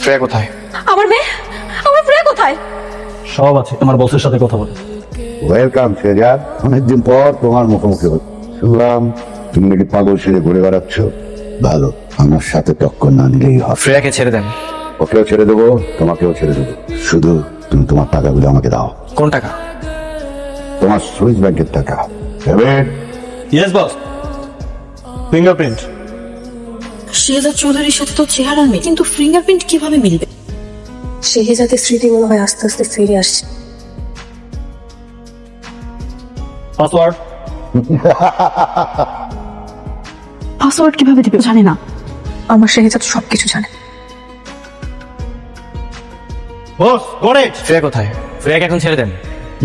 শ্রেয়া কোথায়? আমার মেয়ে, আমার প্রিয়া কোথায়? সব আছে, তোমার বসের সাথে কথা বলে। ওয়েলকাম শেজাদ, অনেকদিন পর তোমার মুখোমুখি হল। শুনলাম তুমি নাকি পাগল ছেড়ে ঘুরে বেড়াচ্ছ। ভালো, আমার সাথে টক্কর না নিলেই হবে। শ্রেয়াকে ছেড়ে দেন। ওকেও ছেড়ে দেবো, তোমাকেও ছেড়ে দেবো, শুধু তুমি তোমার টাকাগুলো আমাকে দাও। কোন টাকা? তোমার সুইস ব্যাংকের টাকা। Payment. Yes boss. Fingerprint. Shehzad চৌধুরীর সাথে তো চেহারা মিল, কিন্তু ফিঙ্গারপ্রিন্ট কিভাবে মিলবে? শেহজাদের স্মৃতি মনে হয় আস্তে আস্তে ফিরে আসছে। পাসওয়ার্ড। পাসওয়ার্ড কিভাবে দিবে জানে না। আমার শেহজাদ সবকিছু জানে। বস, গট ইট। শ্রেয়া কোথায়? শ্রেয়াকে এখন ছেড়ে দেন।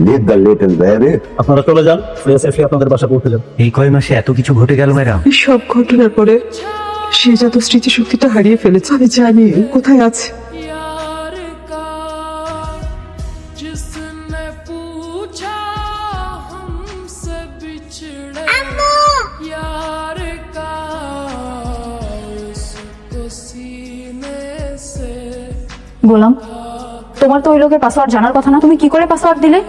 Leave the little baby. আপনারা চলে যান, সেফলি আপনাদের বাসা পৌঁছে যান। এই কয় মাসে এত কিছু ঘটে গেল ম্যাডাম। সব ঘটনার পরে শেহজাদ স্মৃতিশক্তিটা হারিয়ে ফেলেছে। আমি জানি কোথায় আছে। यार का जिसने पूछा हमसे बिछड़े यार का उसको सीने से গোলাম, তোমার তো ওই লোকের পাসওয়ার্ড জানার কথা না, তুমি কি করে পাসওয়ার্ড দিলে?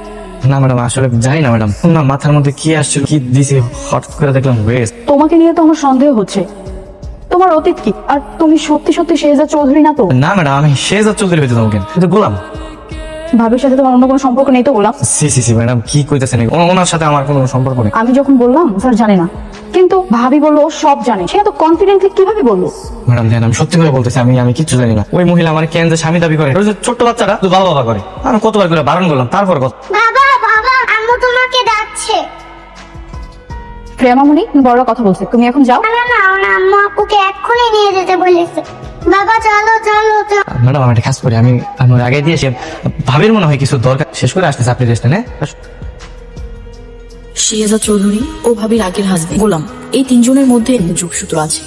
না ম্যাডাম, আসলে জানি না ম্যাডাম। না, মাথার মধ্যে কি আসছিল, কি দিছি, হঠাৎ করে দেখলাম ওয়েস্ট। তোমাকে নিয়ে তো আমার সন্দেহ হচ্ছে। তোমার অতীত কি? আর তুমি সত্যি সত্যি শেহজাদ চৌধুরী না তো? না ম্যাডাম, আমি শেহজাদ চৌধুরী হইতে তোমাকে, কিন্তু গোলাম। ভাবির সাথে তোমার অন্য কোনো সম্পর্ক নেই তো গোলাম? সি ম্যাডাম, কি কইতেছেন? ওনার সাথে আমার কোনো সম্পর্ক নেই। আমি যখন বললাম স্যার জানে না, কিন্তু ভাবি বললো ও সব জানে। সে তো কনফিডেন্টলি কিভাবে বললো? ম্যাডাম দেন, আমি সত্যি করে বলতেছি, আমি কিচ্ছু জানি না। ওই মহিলা আমার কেন যে স্বামী দাবি করে, ওই যে ছোট্ট বাচ্চাটা শুধু বাবা বাবা করে। আমি কতবার করে বারণ করলাম, তারপর কত। বাবা বাবা আম্মু তোমাকে ডাকছে। প্রিয়া মামুনি বড় কথা বলছে, তুমি এখন যাও। না না না, আম্মু আপুকে এক্ষুনি নিয়ে যেতে বলেছে। বাবা চলো চলো চলো। ম্যাডাম আমি একটা কাজ করি, আমি ওর আগে দিয়েছি। ভাবির মনে হয় কিছু দরকার, শেষ করে আসতেছে, আপনি রেস্ট নেন। শেহজাদ চৌধুরী ও ভাবির আগের হাসবেন্ড গোলাম, এই তিনজনের মধ্যে যোগসূত্র আছে।